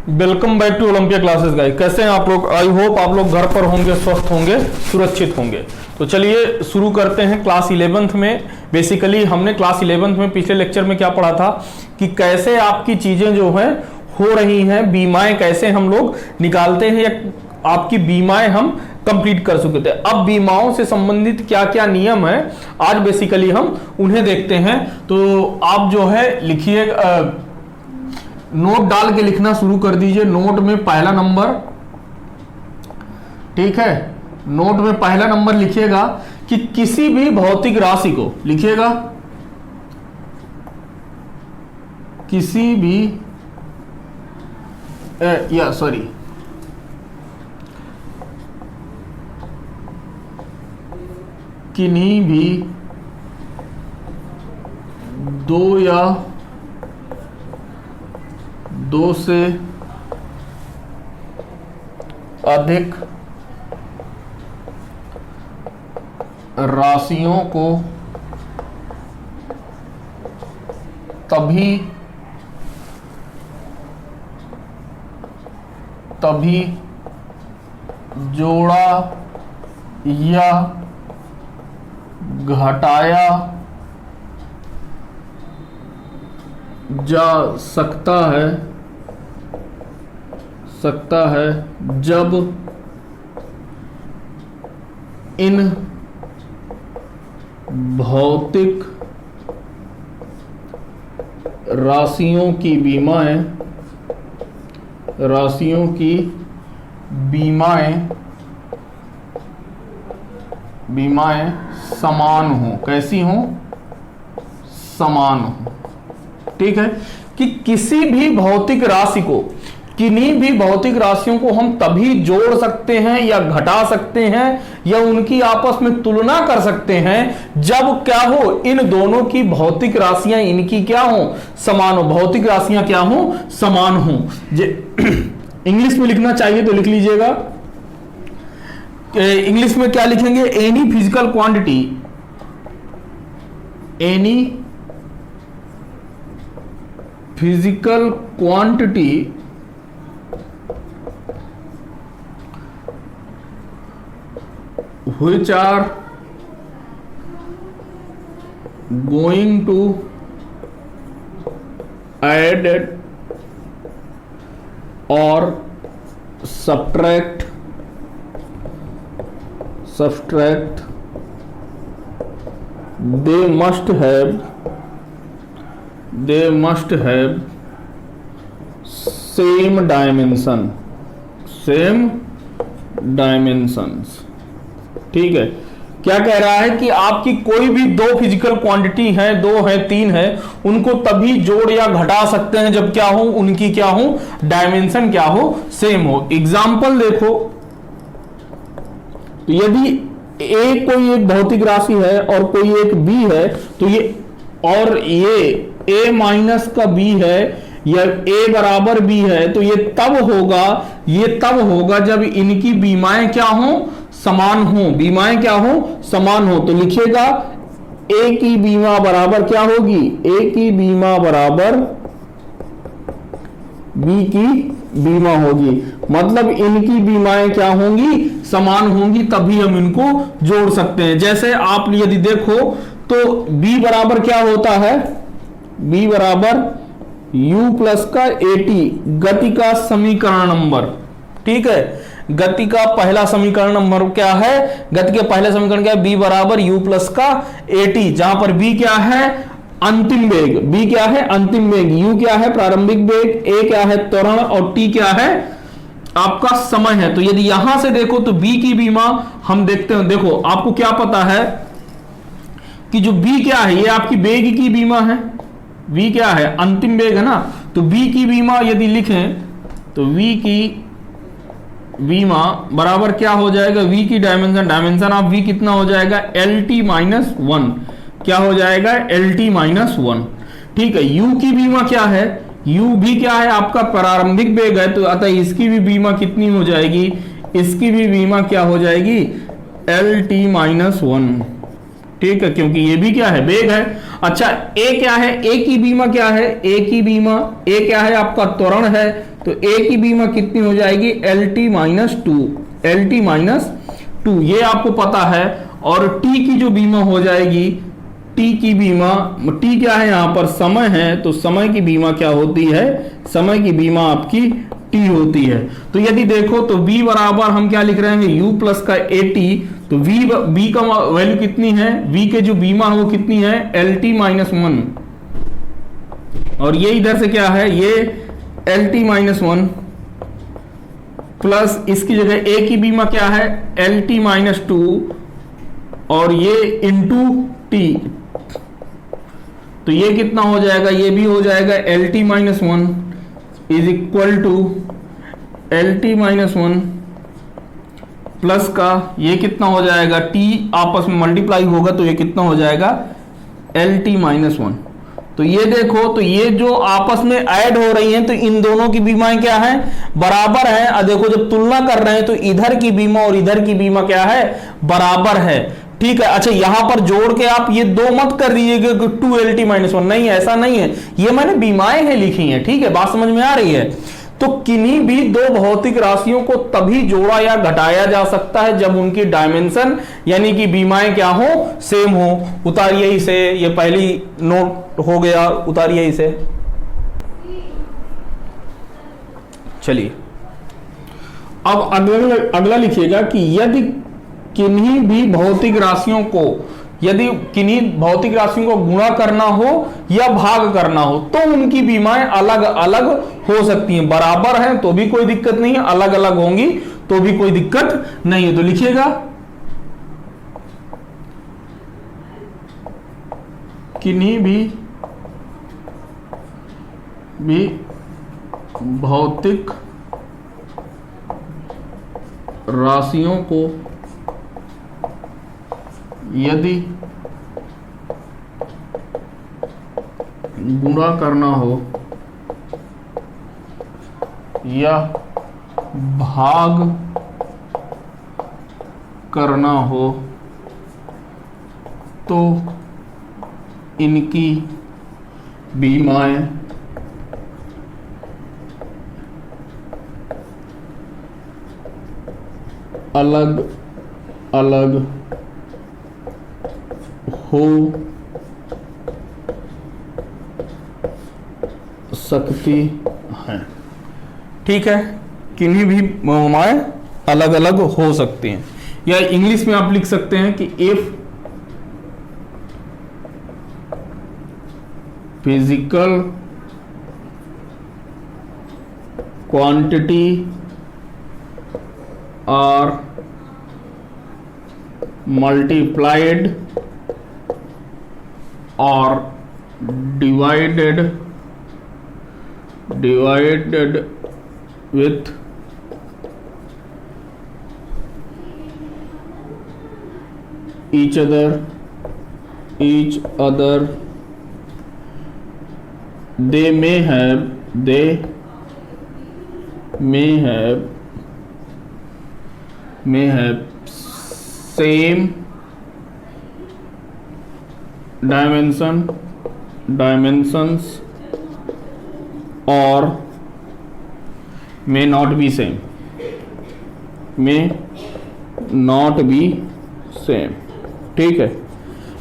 Welcome back to Olympia classes guys. कैसे हैं आप लोग? आई होप आप लोग घर पर होंगे, स्वस्थ होंगे, सुरक्षित होंगे। तो चलिए शुरू करते हैं क्लास 11th में। बेसिकली हमने क्लास 11th में पिछले लेक्चर में क्या पढ़ा था कि कैसे आपकी चीजें जो है हो रही हैं, बीमाएं कैसे हम लोग निकालते हैं या आपकी बीमाएं हम कंप्लीट कर चुके थे। अब बीमाओं से संबंधित क्या क्या नियम है आज बेसिकली हम उन्हें देखते हैं। तो आप जो है लिखिए, नोट डाल के लिखना शुरू कर दीजिए। नोट में पहला नंबर, ठीक है, नोट में पहला नंबर लिखिएगा कि किसी भी भौतिक राशि को लिखिएगा, किसी भी किन्हीं भी दो या दो से अधिक राशियों को तभी जोड़ा या घटाया जा सकता है जब इन भौतिक राशियों की बीमाएं समान हो। कैसी हो? समान हो। ठीक है, कि किसी भी भौतिक राशि को, किन्हीं भी भौतिक राशियों को हम तभी जोड़ सकते हैं या घटा सकते हैं या उनकी आपस में तुलना कर सकते हैं जब क्या हो, इन दोनों की भौतिक राशियां इनकी क्या हो, समान हो। भौतिक राशियां क्या हो, समान हो। इंग्लिश में लिखना चाहिए तो लिख लीजिएगा। इंग्लिश में क्या लिखेंगे? Any physical quantity, any physical quantity which are going to add or subtract they must have same dimensions। ठीक है, क्या कह रहा है कि आपकी कोई भी दो फिजिकल क्वांटिटी है, दो है, तीन है, उनको तभी जोड़ या घटा सकते हैं जब क्या हो, उनकी क्या हो, डायमेंशन क्या हो, सेम हो। एग्जाम्पल देखो, तो यदि ए कोई एक भौतिक राशि है और कोई एक बी है, तो ये ए माइनस का बी है या ए बराबर बी है, तो ये तब होगा जब इनकी बीमाएं क्या हो, समान हो। बीमाएं क्या हो, समान हो। तो लिखिएगा ए की बीमा बराबर क्या होगी, ए की बीमा बराबर बी की बीमा होगी। मतलब इनकी बीमाएं क्या होंगी, समान होंगी, तभी हम इनको जोड़ सकते हैं। जैसे आप यदि देखो तो b बराबर क्या होता है, b बराबर u प्लस का at, गति का समीकरण नंबर। ठीक है, गति का पहला समीकरण नंबर क्या है, गति का पहला समीकरण क्या है, b बराबर u प्लस का at, जहां पर b क्या है, अंतिम वेग, b क्या है, अंतिम वेग, u क्या है, प्रारंभिक वेग, a क्या है, त्वरण, और t क्या है, आपका समय है। तो यदि यहां से देखो तो b की बीमा हम देखते हैं। देखो आपको क्या पता है कि जो b क्या है, ये आपकी वेग की बीमा है, v क्या है, अंतिम वेग है ना। तो v की बीमा यदि लिखें तो v की बीमा बराबर क्या हो जाएगा, v की डायमेंशन ऑफ v कितना हो जाएगा, LT-1। क्या हो जाएगा, LT-1। ठीक है, u की बीमा क्या है, u भी क्या है, आपका प्रारंभिक वेग है, तो अतः इसकी भी बीमा कितनी हो जाएगी, इसकी भी बीमा क्या हो जाएगी, LT-1। ठीक है, क्योंकि ये भी क्या है, वेग है। अच्छा ए क्या है, ए की बीमा क्या है, ए की बीमा, ए क्या है आपका त्वरण है, तो ए की बीमा कितनी हो जाएगी, LT minus two, LT minus two, ये आपको पता है। और टी की जो बीमा हो जाएगी, टी की बीमा, टी क्या है यहाँ पर, समय है, तो समय की बीमा क्या होती है, समय की बीमा आपकी टी होती है। तो यदि देखो तो v बराबर हम क्या लिख रहे हैं, u प्लस का AT, तो v का वैल्यू कितनी है, v के जो बीमा है वो कितनी है, LT माइनस 1, और ये इधर से क्या है, ये LT माइनस 1 प्लस इसकी जगह a की बीमा क्या है, LT माइनस 2, और ये इंटू टी, तो ये कितना हो जाएगा, ये भी हो जाएगा LT minus 1 is equal to LT minus 1 plus का ये कितना हो जाएगा, t आपस में मल्टीप्लाई होगा तो ये कितना हो जाएगा, LT माइनस 1। तो ये देखो, तो ये जो आपस में ऐड हो रही हैं तो इन दोनों की बीमाएं क्या है, बराबर है। अब देखो जब तुलना कर रहे हैं तो इधर की बीमा और इधर की बीमा क्या है, बराबर है, ठीक है। अच्छा यहां पर जोड़ के आप ये दो मत कर दीजिएगा 2LT माइनस 1, नहीं ऐसा नहीं है, ये मैंने बीमाएं हैं लिखी हैं, ठीक है, बात समझ में आ रही है। तो किन्हीं भी दो भौतिक राशियों को तभी जोड़ा या घटाया जा सकता है जब उनकी डायमेंशन यानी कि बीमाएं क्या हो, सेम हो। उतारिए इसे, ये पहली नोट हो गया, उतारिए इसे। चलिए अब अगला लिखिएगा कि यदि किन्हीं भौतिक राशियों को गुणा करना हो या भाग करना हो तो उनकी बीमाएं अलग अलग हो सकती हैं। बराबर हैं तो भी कोई दिक्कत नहीं है, अलग अलग होंगी तो भी कोई दिक्कत नहीं है। तो लिखिएगा किन्हीं भी भौतिक राशियों को यदि गुणा करना हो या भाग करना हो तो इनकी बीमाएं अलग अलग हो सकती हैं, ठीक है। किन्हीं भी बीमाएं अलग अलग हो सकती हैं, या इंग्लिश में आप लिख सकते हैं कि if physical quantity are multiplied or divided with each other they may have same dimensions or may not be same, ठीक है।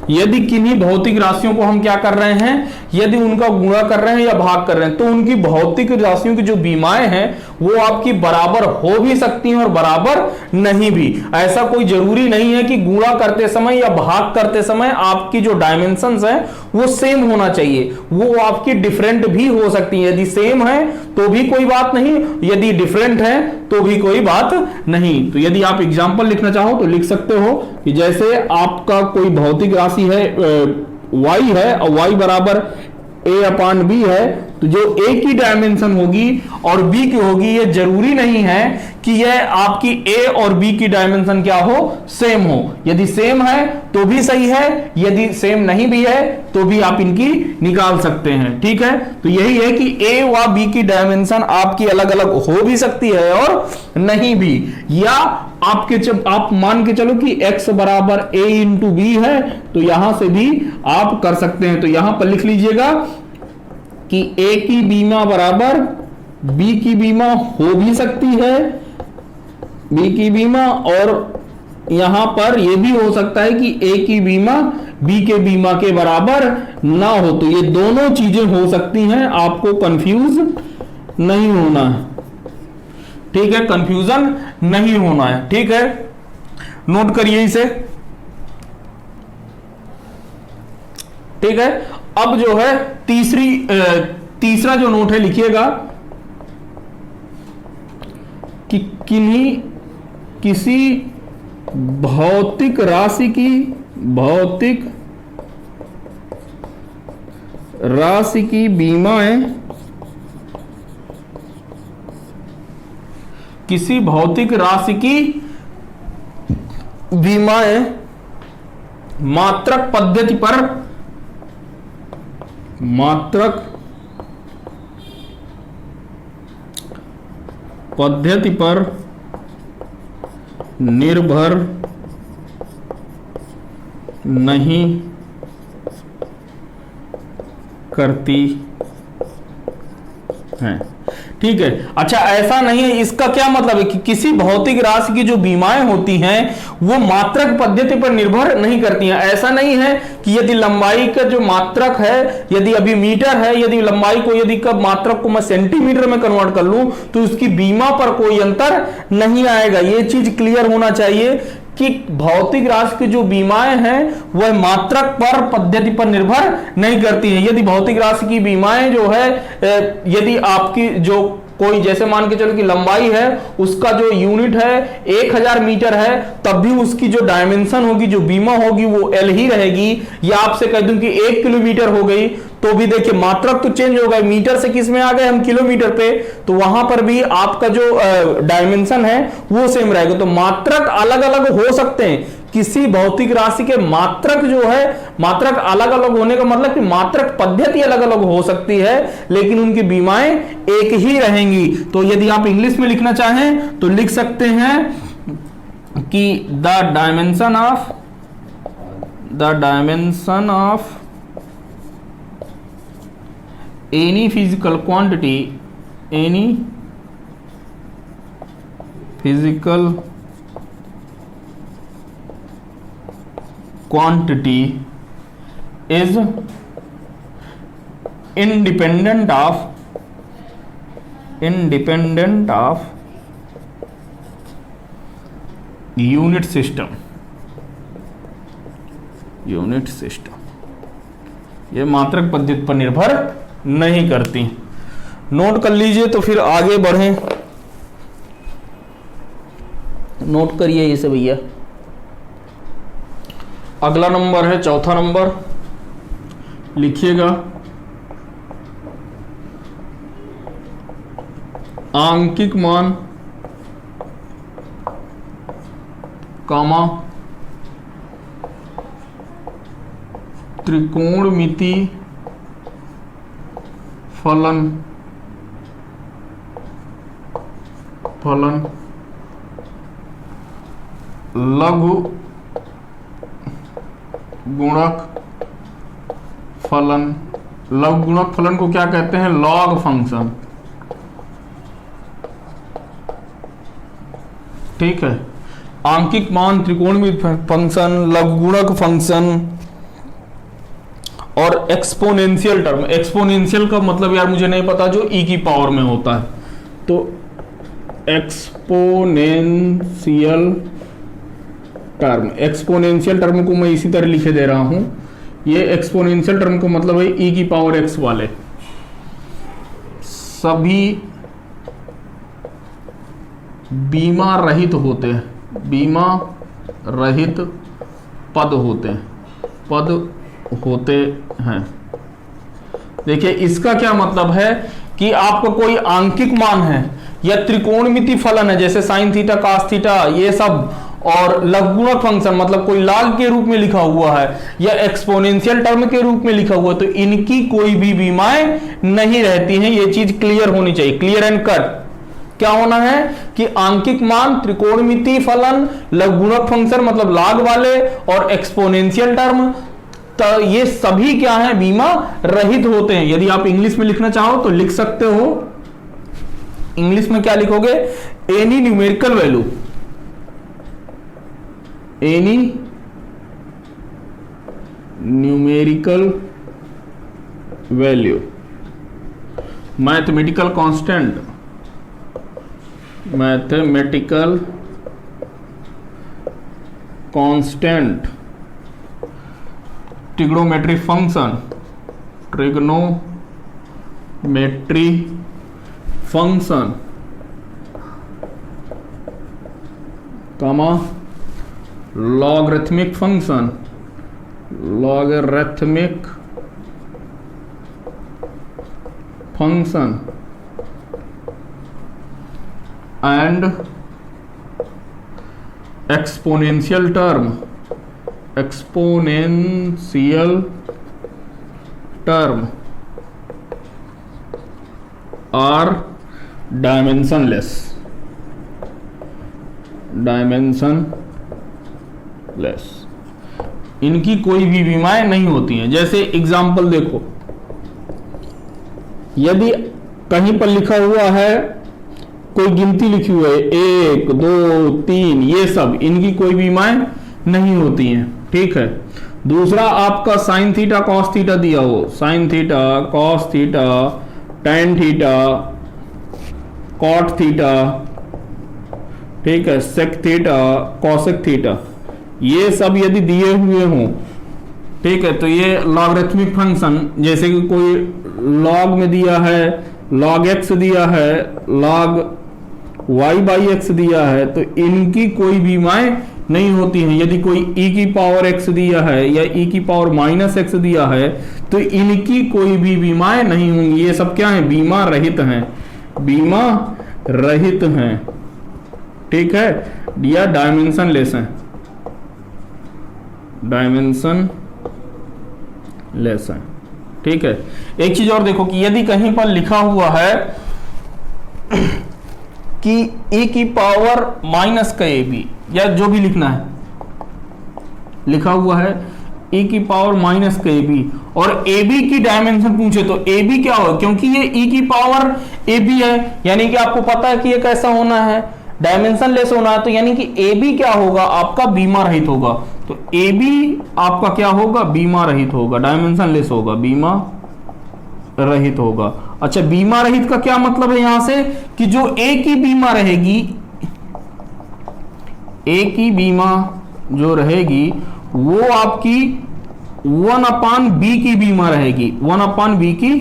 यदि किन्हीं भौतिक राशियों को हम क्या कर रहे हैं, यदि उनका गुणा कर रहे हैं या भाग कर रहे हैं तो उनकी भौतिक राशियों की जो बीमाएं हैं वो आपकी बराबर हो भी सकती हैं और बराबर नहीं भी। ऐसा कोई जरूरी नहीं है कि गुणा करते समय या भाग करते समय आपकी जो डायमेंशंस है वो सेम होना चाहिए, वो आपकी डिफरेंट भी हो सकती है। यदि सेम है तो भी कोई बात नहीं, यदि डिफरेंट है तो भी कोई बात नहीं। तो यदि आप एग्जाम्पल लिखना चाहो तो लिख सकते हो कि जैसे आपका कोई भौतिक राशि है y है और y बराबर a/b है, तो जो a की डायमेंशन होगी और b की होगी, ये जरूरी नहीं है कि यह आपकी ए और बी की डायमेंशन क्या हो, सेम हो। यदि सेम है तो भी सही है, यदि सेम नहीं भी है तो भी आप इनकी निकाल सकते हैं। ठीक है, तो यही है कि ए व बी की डायमेंशन आपकी अलग अलग हो भी सकती है और नहीं भी, या आपके जब आप मान के चलो कि x बराबर a इंटू बी है तो यहां से भी आप कर सकते हैं। तो यहां पर लिख लीजिएगा कि a की बीमा बराबर b की बीमा हो भी सकती है, b की बीमा, और यहां पर यह भी हो सकता है कि a की बीमा b के बीमा के बराबर ना हो। तो ये दोनों चीजें हो सकती हैं, आपको कंफ्यूज नहीं होना है। ठीक है, कंफ्यूजन नहीं होना है। ठीक है, नोट करिए इसे। ठीक है, अब जो है तीसरा जो नोट है लिखिएगा कि किसी भौतिक राशि की बीमाएं, किसी भौतिक राशि की बीमाएं मात्रक पद्धति पर निर्भर नहीं करती हैं। ठीक है, अच्छा ऐसा नहीं है, इसका क्या मतलब है कि किसी भौतिक राशि की जो बीमाएं होती हैं वो मात्रक पद्धति पर निर्भर नहीं करती हैं। ऐसा नहीं है कि यदि लंबाई का जो मात्रक है, यदि अभी मीटर है, यदि लंबाई को यदि कब मात्रक को मैं सेंटीमीटर में कन्वर्ट कर लूं तो उसकी बीमा पर कोई अंतर नहीं आएगा। ये चीज क्लियर होना चाहिए कि भौतिक राशि की जो बीमाएं हैं वह मात्रक पर पद्धति पर निर्भर नहीं करती हैं। यदि भौतिक राशि की बीमाएं जो है, यदि आपकी जो कोई जैसे मान के चलो कि लंबाई है, उसका जो यूनिट है 1000 मीटर है, तब भी उसकी जो डायमेंशन होगी, जो बीमा होगी वो एल ही रहेगी। या आपसे कह दूं कि 1 किलोमीटर हो गई तो भी देखिए मात्रक तो चेंज होगा, मीटर से किस में आ गए हम, किलोमीटर पे, तो वहां पर भी आपका जो डायमेंशन है वो सेम रहेगा। तो मात्रक अलग अलग हो सकते हैं, किसी भौतिक राशि के मात्रक जो है, मात्रक अलग अलग होने का मतलब कि मात्रक पद्धति अलग अलग हो सकती है लेकिन उनकी बीमाएं एक ही रहेंगी। तो यदि आप इंग्लिश में लिखना चाहें तो लिख सकते हैं कि the dimension of any physical quantity, any physical quantity is independent of unit system। ये मात्रक पद्धति पर निर्भर नहीं करती। नोट कर लीजिए तो फिर आगे बढ़ें। नोट करिए इसे भैया। अगला नंबर है चौथा नंबर, लिखिएगा आंकिक मान कामा त्रिकोणमिति फलन लघु गुणक फलन। लघु गुणक फलन को क्या कहते हैं, लॉग फंक्शन। ठीक है, आंकिक मान, त्रिकोणमिति फंक्शन, लघु गुणक फंक्शन और एक्सपोनेंशियल टर्म। एक्सपोनेंशियल का मतलब यार मुझे नहीं पता, जो ई की पावर में होता है। तो एक्सपोनेंशियल टर्म को मैं इसी तरह लिखे दे रहा हूं। ये एक्सपोनेंशियल टर्म का मतलब है ई की पावर एक्स वाले सभी बीमा रहित होते हैं, बीमा रहित पद होते हैं। देखिए इसका क्या मतलब है कि आपका कोई आंकिक मान है, या त्रिकोणमिति फलन है जैसे साइन थीटा कॉस थीटा ये सब, और लघुगुणक फंक्शन मतलब कोई लॉग के रूप में लिखा हुआ है या एक्सपोनेंशियल टर्म के रूप में लिखा हुआ है, तो इनकी कोई भी बीमाएं नहीं रहती हैं। ये चीज क्लियर होनी चाहिए, क्लियर एंड कट। क्या होना है कि आंकिक मान, त्रिकोणमिति फलन, लघुगुणक फंक्शन मतलब लॉग वाले और एक्सपोनेंशियल टर्म, तो ये सभी क्या है, बीमा रहित होते हैं। यदि आप इंग्लिश में लिखना चाहो तो लिख सकते हो। इंग्लिश में क्या लिखोगे, any numerical value, any numerical value, mathematical constant, mathematical constant, trigonometry function, trigonometry function, comma logarithmic function, logarithmic function and exponential term, exponential term are dimensionless, dimensionless, इनकी कोई भी बीमाएं नहीं होती हैं। जैसे एग्जाम्पल देखो, यदि कहीं पर लिखा हुआ है, कोई गिनती लिखी हुई है 1 2 3, ये सब, इनकी कोई बीमाएं नहीं होती हैं। ठीक है। दूसरा आपका साइन थीटा कॉस थीटा दिया हो, sine theta cos theta, tan theta, cot theta, ठीक है, सेक थीटा, कॉसेक थीटा, ये सब यदि दिए हुए हों, ठीक है, तो ये लॉगरिथमिक फंक्शन, जैसे कि कोई लॉग में दिया है, लॉग एक्स दिया है, लॉग वाई बाई एक्स दिया है, तो इनकी कोई बीमाएं नहीं होती हैं। यदि कोई e की पावर x दिया है या e की पावर माइनस x दिया है, तो इनकी कोई भी बीमाएं नहीं होंगी। ये सब क्या है, बीमा रहित हैं, बीमा रहित हैं। ठीक है, या डायमेंशन लेस हैं, डायमेंशन लेस हैं। ठीक है। एक चीज और देखो कि यदि कहीं पर लिखा हुआ है कि e की पावर माइनस का ab, या जो भी लिखना है, लिखा हुआ है e की पावर माइनस का ab, और ab की डायमेंशन पूछे तो ab क्या होगा, क्योंकि ये e की पावर ab है, यानी कि आपको पता है कि ये कैसा होना है, डायमेंशन लेस होना है, तो यानी कि ab क्या होगा, आपका बीमा रहित होगा। तो ab आपका क्या होगा, बीमा रहित होगा, डायमेंशन लेस होगा, बीमा रहित होगा। अच्छा, बीमा रहित का क्या मतलब है यहां से, कि जो ए की बीमा रहेगी, ए की बीमा जो रहेगी वो आपकी 1/b की बीमा रहेगी, 1/b की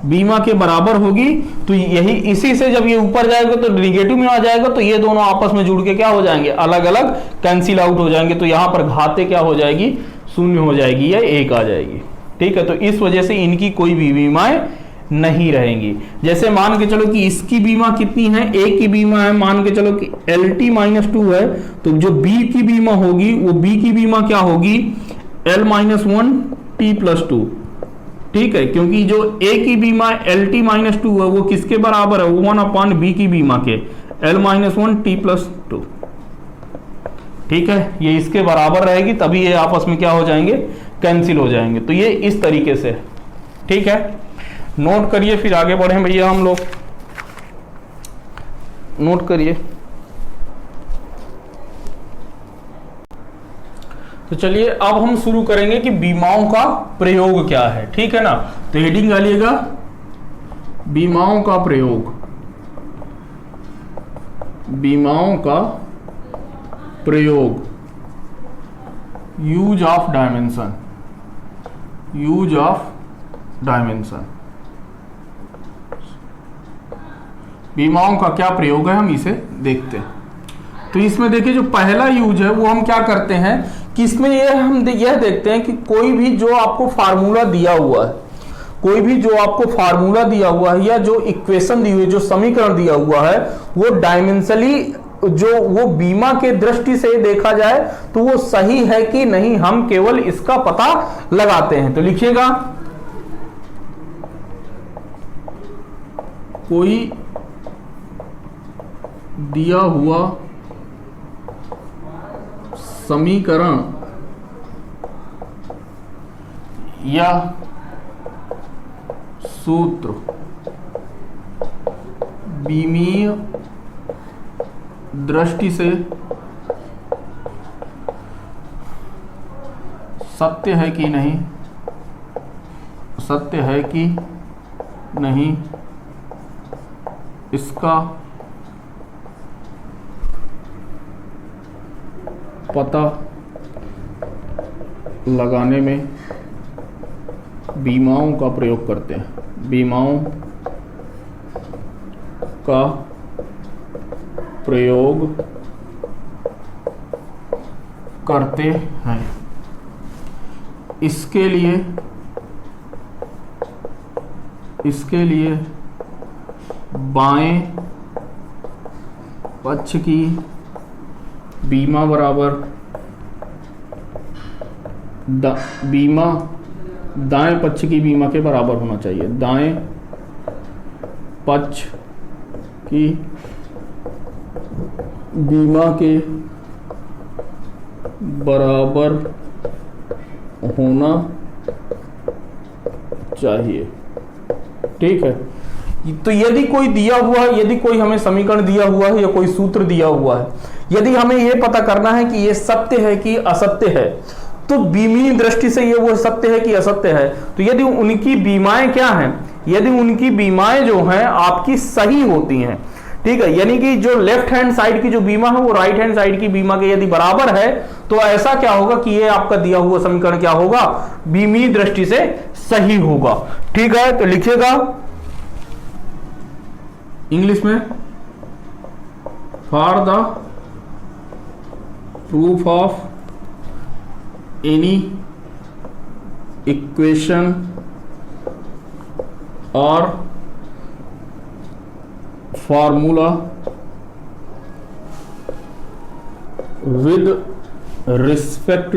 बीमा के बराबर होगी। तो यही, इसी से जब ये ऊपर जाएगा तो निगेटिव में आ जाएगा, तो ये दोनों आपस में जुड़ के क्या हो जाएंगे, अलग अलग कैंसिल आउट हो जाएंगे। तो यहां पर घाते क्या हो जाएगी, शून्य हो जाएगी या 1 आ जाएगी। ठीक है, तो इस वजह से इनकी कोई भी बीमाएं नहीं रहेंगी। जैसे मान के चलो कि इसकी बीमा कितनी है, ए की बीमा है, मान के चलो कि LT-2 है, तो जो B की बीमा होगी वो B की बीमा क्या होगी, L-1T+2। ठीक है, क्योंकि जो A की बीमा LT-2 है वो किसके बराबर है, 1/b की बीमा के, L-1T+2। ठीक है, ये इसके बराबर रहेगी, तभी ये आपस में क्या हो जाएंगे, कैंसिल हो जाएंगे। तो ये इस तरीके से। ठीक है, नोट करिए, फिर आगे बढ़ें भैया हम लोग, नोट करिए। तो चलिए अब हम शुरू करेंगे कि बीमाओं का प्रयोग क्या है। ठीक है ना, तो हेडिंग डालिएगा, बीमाओं का प्रयोग, बीमाओं का प्रयोग, use of dimension, use of dimension, बीमाओं का क्या प्रयोग है, हम इसे देखते हैं। तो इसमें देखिए जो पहला यूज है वो हम क्या करते हैं कि इसमें ये हम यह देखते हैं कि कोई भी जो आपको फार्मूला दिया हुआ है, कोई भी जो आपको फार्मूला दिया हुआ है या जो इक्वेशन दी हुई है, जो समीकरण दिया हुआ है, वो डायमेंशनली जो वो बीमा के दृष्टि से देखा जाए तो वो सही है कि नहीं, हम केवल इसका पता लगाते हैं। तो लिखिएगा, कोई दिया हुआ समीकरण या सूत्र बीमीय दृष्टि से सत्य है कि नहीं, सत्य है कि नहीं, इसका पता लगाने में बीमाओं का प्रयोग करते हैं, बीमाओं का प्रयोग करते हैं। इसके लिए बाएं पक्ष की बीमा बराबर बीमा दाएं पक्ष की बीमा के बराबर होना चाहिए। दाएं पक्ष की बीमा के बराबर होना चाहिए। ठीक है, तो यदि कोई दिया हुआ है, यदि कोई हमें समीकरण दिया हुआ है या कोई सूत्र दिया हुआ है, यदि हमें यह पता करना है कि यह सत्य है कि असत्य है, तो बीमीय दृष्टि से ये वो सत्य है कि असत्य है, तो यदि उनकी बीमाएं क्या हैं, यदि उनकी बीमाएं जो हैं आपकी सही होती हैं, ठीक है, यानी कि जो लेफ्ट हैंड साइड की जो बीमा है वो राइट हैंड साइड की बीमा के यदि बराबर है, तो ऐसा क्या होगा कि ये आपका दिया हुआ समीकरण क्या होगा, बीमीय दृष्टि से सही होगा। ठीक है, तो लिखिएगा इंग्लिश में, for the proof of any equation और formula with respect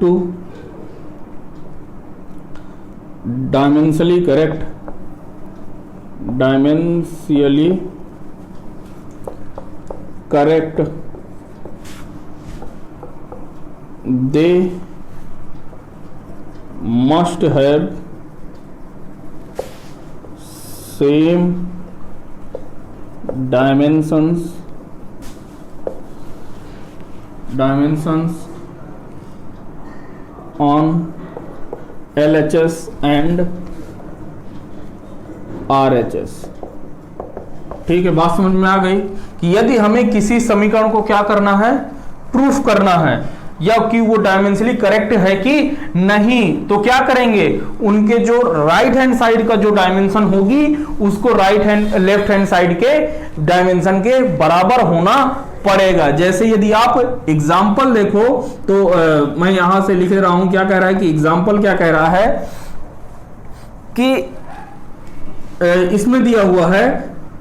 to dimensionally correct they must have same dimensions on LHS and RHS। ठीक है, बात समझ में आ गई कि यदि हमें किसी समीकरण को क्या करना है, प्रूफ करना है, या कि वो डायमेंशनली करेक्ट है कि नहीं, तो क्या करेंगे, उनके जो राइट हैंड साइड का जो डायमेंशन होगी उसको लेफ्ट हैंड साइड के डायमेंशन के बराबर होना पड़ेगा। जैसे यदि आप एग्जाम्पल देखो तो मैं यहां से लिख रहा हूं, क्या कह रहा है कि एग्जाम्पल क्या कह रहा है कि इसमें दिया हुआ है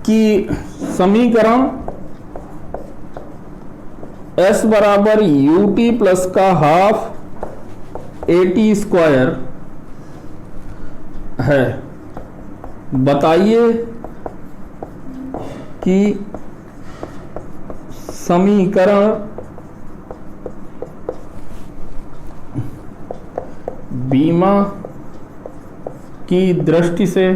कि समीकरण s बराबर ut प्लस का हाफ at स्क्वायर है। बताइए कि समीकरण बीमा की दृष्टि से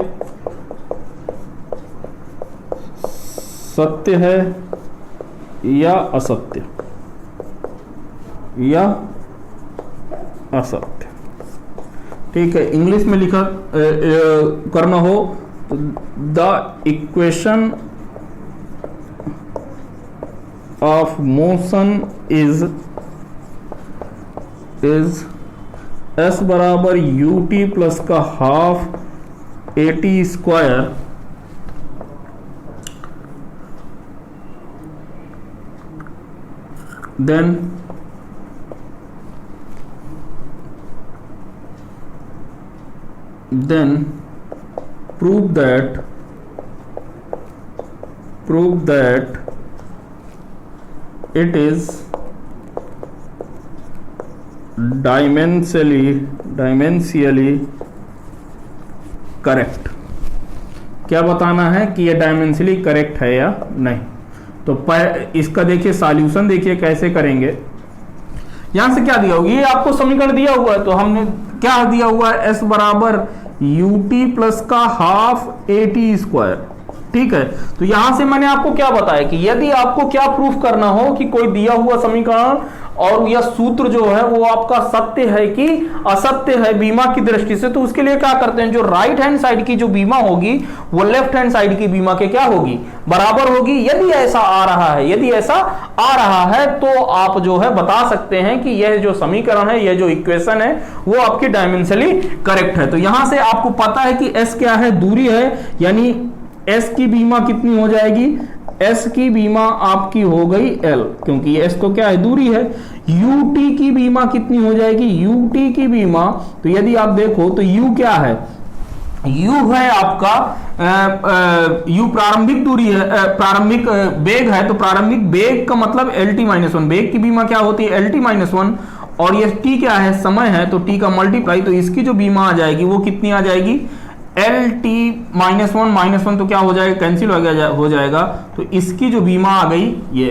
सत्य है या असत्य, या असत्य। ठीक है, इंग्लिश में लिखा करना हो तो the equation of motion is s बराबर ut प्लस का half at square then then prove that it is dimensionally correct. क्या बताना है कि ये डायमेंशनली करेक्ट है या नहीं। तो इसका देखिए सॉल्यूशन देखिए कैसे करेंगे। यहां से क्या दिया होगा, ये आपको समीकरण दिया हुआ है, तो हमने क्या दिया हुआ है, एस बराबर यूटी प्लस का हाफ एटी स्क्वायर। ठीक है, तो यहां से मैंने आपको क्या बताया कि यदि आपको क्या प्रूफ करना हो कि कोई दिया हुआ समीकरण और यह सूत्र जो है वो आपका सत्य है कि असत्य है बीमा की दृष्टि से, तो उसके लिए क्या करते हैं, जो राइट हैंड साइड की जो बीमा होगी वो लेफ्ट हैंड साइड की बीमा के क्या होगी, बराबर होगी। यदि ऐसा आ रहा है तो आप जो है बता सकते हैं कि यह जो समीकरण है, यह जो इक्वेशन है वो आपकी डायमेंशनली करेक्ट है। तो यहां से आपको पता है कि एस क्या है, दूरी है, यानी एस की बीमा कितनी हो जाएगी, एस की बीमा आपकी हो गई एल, क्योंकि एस तो क्या है, दूरी है। यूटी की बीमा कितनी हो जाएगी, यूटी की बीमा, तो यदि आप देखो तो यू क्या है, यू है आपका यू प्रारंभिक दूरी है, प्रारंभिक वेग है, तो प्रारंभिक वेग का मतलब एल टी माइनस वन, वेग की बीमा क्या होती है, एल टी माइनस वन, और ये टी क्या है, समय है, तो टी का मल्टीप्लाई, तो इसकी जो बीमा आ जाएगी वो कितनी आ जाएगी, एल टी माइनस वन तो क्या हो जाएगा, कैंसिल हो जाएगा, तो इसकी जो बीमा आ गई ये।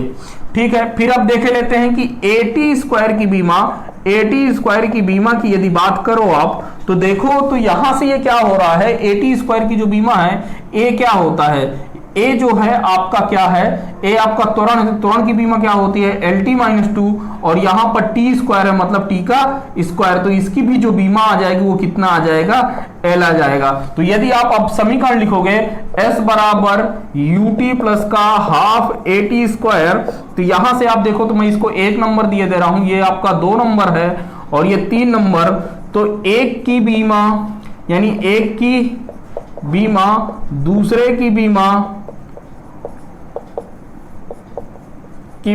ठीक है, फिर अब देख लेते हैं कि एटी स्क्वायर की बीमा, एटी स्क्वायर की बीमा की यदि बात करो आप, तो देखो तो यहां से ये क्या हो रहा है, एटी स्क्वायर की जो बीमा है, ए क्या होता है, ए जो है आपका क्या है, ए आपका त्वरण की बीमा क्या होती है, एल टी माइनस टू, और यहां पर टी स्क्वायर है मतलब टी का स्क्वायर, तो इसकी भी जो बीमा आ जाएगी वो कितना आ जाएगा, एल आ जाएगा। तो यदि आप अब समीकरण लिखोगे एस बराबर यूटी प्लस का हाफ एटी स्क्वायर, तो यहां से आप देखो तो मैं इसको एक नंबर दिए दे रहा हूं, ये आपका 2 नंबर है और ये 3 नंबर, तो एक की बीमा यानी एक की बीमा दूसरे की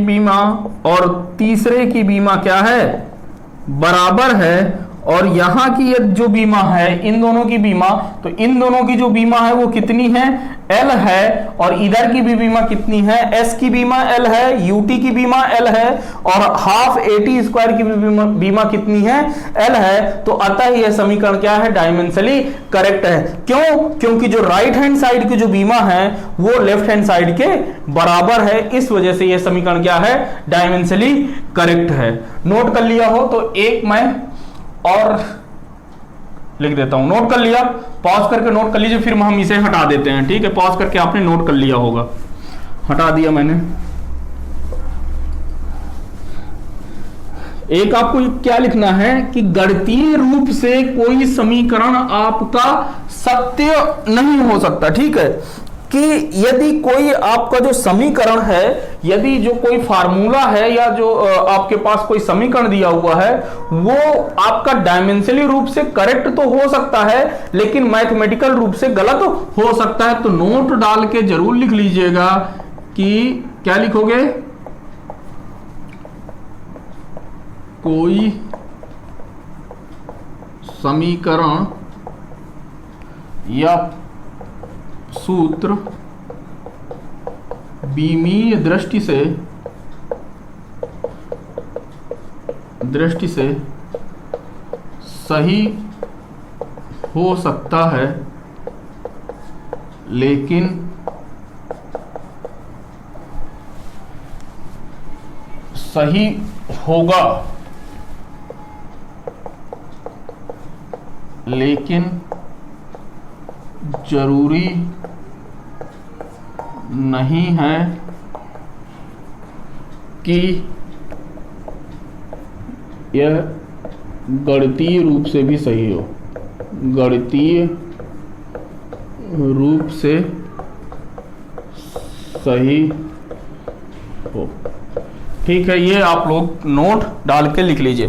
बीमा और तीसरे की बीमा क्या है, बराबर है, और यहां की ये जो बीमा है, इन दोनों की बीमा, तो इन दोनों की जो बीमा है वो कितनी है, एल है, और इधर की भी बीमा कितनी है, एस की बीमा एल है, यूटी की बीमा एल है, और हाफ एटी स्क्वायर की भी बीमा कितनी है, एल है। तो अतः यह समीकरण क्या है, डायमेंशनली करेक्ट है। क्यों, क्योंकि जो राइट हैंड साइड की जो बीमा है वो लेफ्ट हैंड साइड के बराबर है, इस वजह से यह समीकरण क्या है, डायमेंशनली करेक्ट है। नोट कर लिया हो तो एक मैं और लिख देता हूं, नोट कर लिया, पॉज करके नोट कर लीजिए, फिर हम इसे हटा देते हैं। ठीक है, पॉज करके आपने नोट कर लिया होगा, हटा दिया मैंने। एक आपको क्या लिखना है कि गणितीय रूप से कोई समीकरण आपका सत्य नहीं हो सकता। ठीक है, कि यदि कोई आपका जो समीकरण है, यदि जो कोई फार्मूला है या जो आपके पास कोई समीकरण दिया हुआ है वो आपका डायमेंशनली रूप से करेक्ट तो हो सकता है लेकिन मैथमेटिकल रूप से गलत हो सकता है। तो नोट डाल के जरूर लिख लीजिएगा कि क्या लिखोगे, कोई समीकरण या सूत्र बीमीय दृष्टि से सही हो सकता है लेकिन सही होगा लेकिन जरूरी नहीं है कि यह गणितीय रूप से भी सही हो, गणितीय रूप से सही हो। ठीक है, ये आप लोग नोट डाल के लिख लीजिए।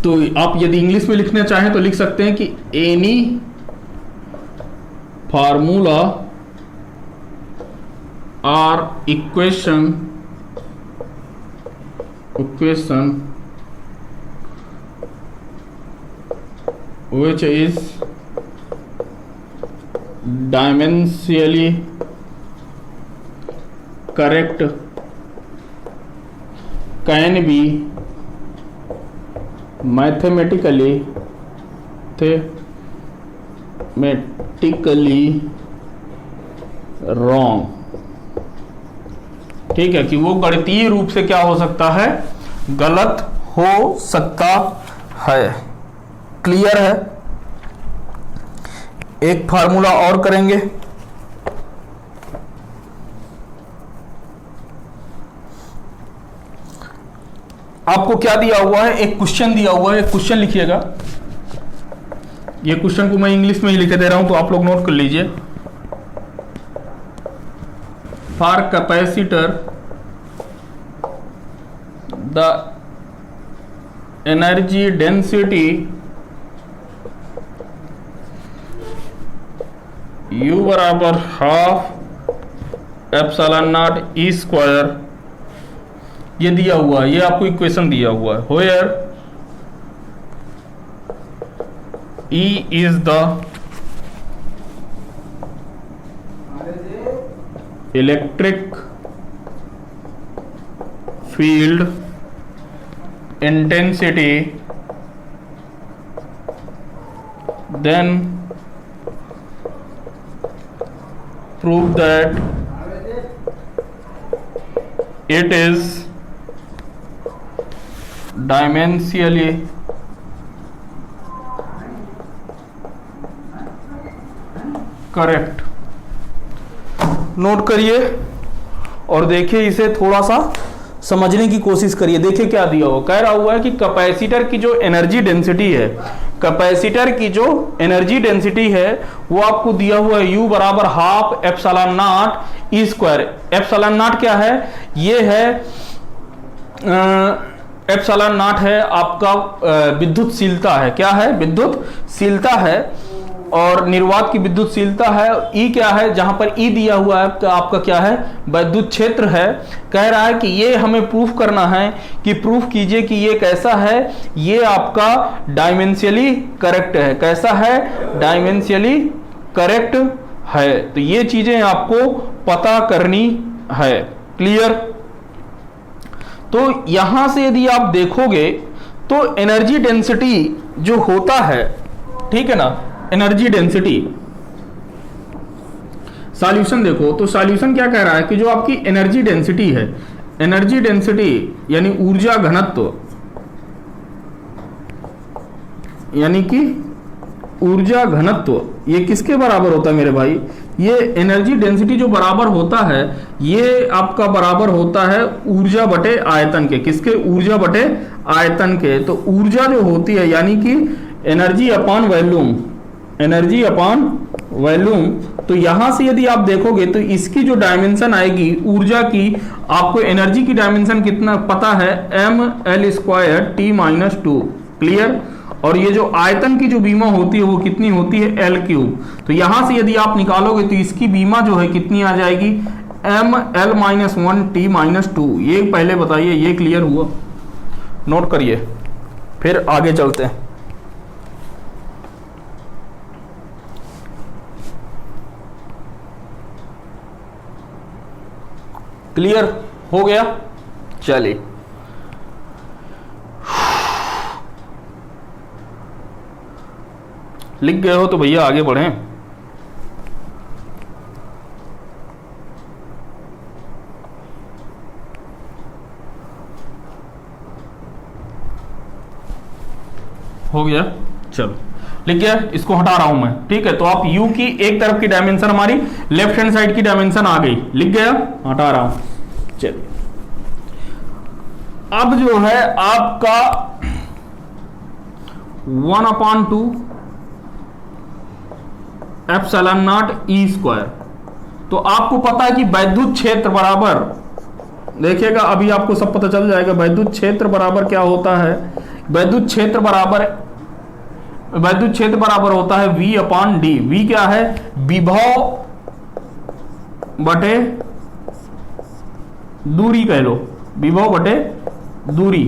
तो आप यदि इंग्लिश में लिखना चाहें तो लिख सकते हैं कि एनी फार्मूला और equation which is dimensionally correct can be mathematically wrong। ठीक है, कि वो गणितीय रूप से क्या हो सकता है, गलत हो सकता है। क्लियर है। एक फार्मूला और करेंगे। आपको क्या दिया हुआ है, एक क्वेश्चन दिया हुआ है, एक क्वेश्चन लिखिएगा। ये क्वेश्चन को मैं इंग्लिश में ही लिख दे रहा हूं, तो आप लोग नोट कर लीजिए। For capacitor the energy density U बराबर half epsilon not E square, ये दिया हुआ है, ये आपको इक्वेशन दिया हुआ है। Where E is the electric field intensity, then prove that it is dimensionally correct. Note करिए और देखिए, इसे थोड़ा सा समझने की कोशिश करिए। देखिए क्या दिया हुआ, कह रहा हुआ है कि कैपेसिटर की जो एनर्जी डेंसिटी है, कैपेसिटर की जो एनर्जी डेंसिटी है वो आपको दिया हुआ है U बराबर half epsilon not E square. Epsilon not क्या है, ये है एप्सिलॉन नॉट है आपका विद्युतशीलता है। क्या है, विद्युतशीलता है, और निर्वात की विद्युतशीलता है। ई क्या है, जहां पर ई दिया हुआ है आपका क्या है, विद्युत क्षेत्र है। कह रहा है कि ये हमें प्रूफ करना है, कि प्रूफ कीजिए कि ये कैसा है, ये आपका डायमेंशियली करेक्ट है। कैसा है, डायमेंशियली करेक्ट है। तो ये चीजें आपको पता करनी है। क्लियर। तो यहां से यदि आप देखोगे तो एनर्जी डेंसिटी जो होता है, ठीक है ना, एनर्जी डेंसिटी, सॉल्यूशन देखो तो सॉल्यूशन क्या कह रहा है कि जो आपकी एनर्जी डेंसिटी है, एनर्जी डेंसिटी यानी ऊर्जा घनत्व, यानी कि ऊर्जा घनत्व, ये किसके बराबर होता है मेरे भाई, ये एनर्जी डेंसिटी जो बराबर होता है, ये आपका बराबर होता है ऊर्जा बटे आयतन के। किसके, ऊर्जा बटे आयतन के। तो ऊर्जा जो होती है यानी कि energy upon volume, energy upon volume. तो यहां से यदि आप देखोगे तो इसकी जो डायमेंशन आएगी ऊर्जा की, आपको एनर्जी की डायमेंशन कितना पता है, mL² T-2। क्लियर। और ये जो आयतन की जो बीमा होती है वो कितनी होती है, L3। तो यहां से यदि आप निकालोगे तो इसकी बीमा जो है कितनी आ जाएगी, mL-1 T-2। ये पहले बताइए, ये क्लियर हुआ। नोट करिए, फिर आगे चलते हैं। क्लियर हो गया। चलिए, लिख गए हो तो भैया आगे बढ़ें। हो गया, चलो लिख गया, इसको हटा रहा हूं मैं। ठीक है, तो आप U की एक तरफ की डायमेंशन हमारी लेफ्ट हैंड साइड की डायमेंशन आ गई, लिख गया, हटा रहा हूं। चलिए, अब जो है आपका 1/2 एप्सिलॉन नॉट ई स्क्वायर। तो आपको पता है कि वैद्युत क्षेत्र बराबर, देखिएगा अभी आपको सब पता चल जाएगा। वैद्युत क्षेत्र बराबर क्या होता है, वैद्युत क्षेत्र बराबर होता है V/D। V क्या है, विभव बटे दूरी कह लो, विभव बटे दूरी।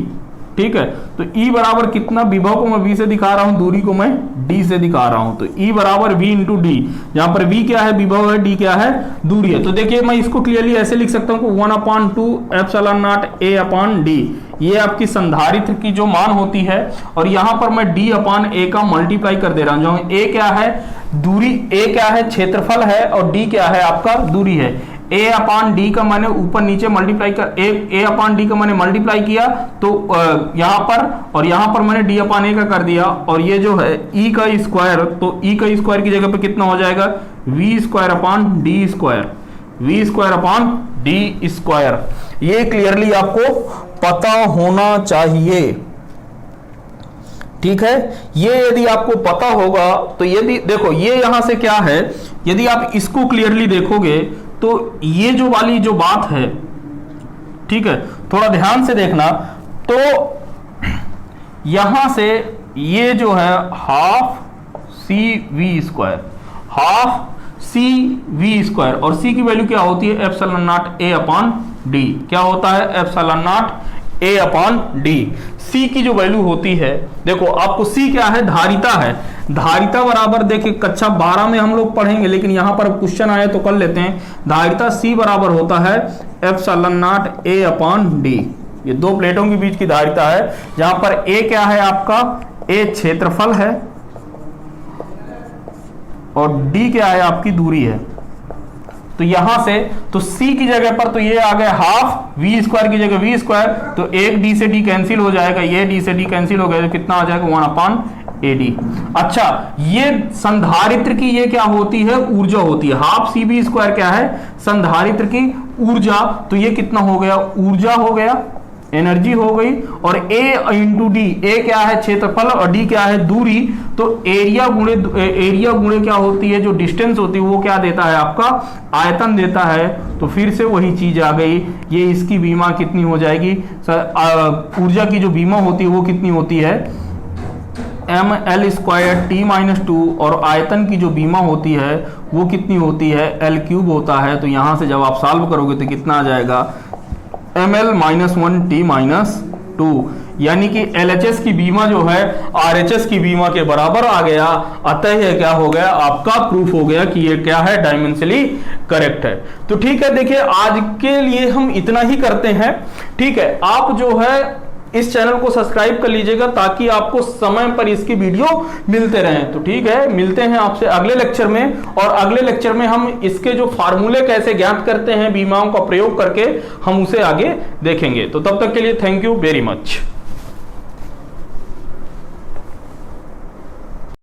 ठीक है। तो E बराबर कितना, विभव को मैं V से दिखा रहा हूं, दूरी को मैं D से दिखा रहा हूं, तो E बराबर V इंटू डी, जहां पर V क्या है, विभव है, D क्या है, दूरी है। तो देखिए मैं इसको क्लियरली ऐसे लिख सकता हूं कि 1/2 epsilon not A upon D, ये आपकी संधारित्र की जो मान होती है, और यहां पर मैं D अपॉन A का मल्टीप्लाई कर दे रहा हूं, जहां A क्या है, दूरी, A क्या है, क्षेत्रफल है, और D क्या है, आपका दूरी है। A अपॉन डी का मैंने ऊपर नीचे मल्टीप्लाई कर, A अपॉन डी का मैंने मल्टीप्लाई किया, तो यहां पर, और यहां पर मैंने D अपॉन A का कर दिया, और ये जो है E का स्क्वायर, तो E का स्क्वायर की जगह पे कितना हो जाएगा, V square upon D square, V square upon D square. ये क्लियरली आपको पता होना चाहिए, ठीक है। ये यदि आपको पता होगा तो यदि देखो ये यहां से क्या है, यदि आप इसको क्लियरली देखोगे तो ये जो वाली जो बात है, ठीक है, थोड़ा ध्यान से देखना, तो यहां से ये जो है half CV square, half CV square, और C की वैल्यू क्या होती है, epsilon not A upon D, क्या होता है, epsilon not A upon D। C की जो वैल्यू होती है, देखो आपको C क्या है, धारिता है, धारिता बराबर, देखिए कक्षा 12 में हम लोग पढ़ेंगे, लेकिन यहां पर क्वेश्चन आए तो कर लेते हैं। धारिता C बराबर होता है epsilon not A upon D, ये दो प्लेटों के बीच की धारिता है, जहां पर A क्या है आपका, A क्षेत्रफल है, और D क्या है, आपकी दूरी है। तो यहां से तो C की जगह पर तो ये आ गया हाफ, V स्क्वायर की जगह V स्क्वायर, तो एक D से D कैंसिल हो जाएगा, ये D से D कैंसिल हो गया, तो कितना आ जाएगा, 1 अपॉन AD। अच्छा, ये संधारित्र की ये क्या होती है, ऊर्जा होती है, हाफ CV स्क्वायर क्या है, संधारित्र की ऊर्जा, तो ये कितना हो गया, ऊर्जा हो गया, एनर्जी हो गई, और A इंटू डी, A क्या है, क्षेत्रफल, और D क्या है, दूरी, तो एरिया गुणे क्या होती है, जो डिस्टेंस होती है वो क्या देता है, आपका आयतन देता है। तो फिर से वही चीज आ गई, ये इसकी बीमा कितनी हो जाएगी, ऊर्जा की जो बीमा होती है वो कितनी होती है, ml स्क्वायर T-2, और आयतन की जो बीमा होती है वो कितनी होती है, L³ होता है। तो यहां से जब आप सॉल्व करोगे तो कितना आ जाएगा, ml-1 T-2, यानी कि LHS की बीमा जो है RHS की बीमा के बराबर आ गया। अतः यह क्या हो गया, आपका प्रूफ हो गया कि ये क्या है, डायमेंशनली करेक्ट है। तो ठीक है, देखिए आज के लिए हम इतना ही करते हैं, ठीक है। आप जो है इस चैनल को सब्सक्राइब कर लीजिएगा ताकि आपको समय पर इसकी वीडियो मिलते रहें। तो ठीक है, मिलते हैं आपसे अगले लेक्चर में, और अगले लेक्चर में हम इसके जो फार्मूले कैसे ज्ञात करते हैं बीमाओं का प्रयोग करके, हम उसे आगे देखेंगे। तो तब तक के लिए थैंक यू वेरी मच।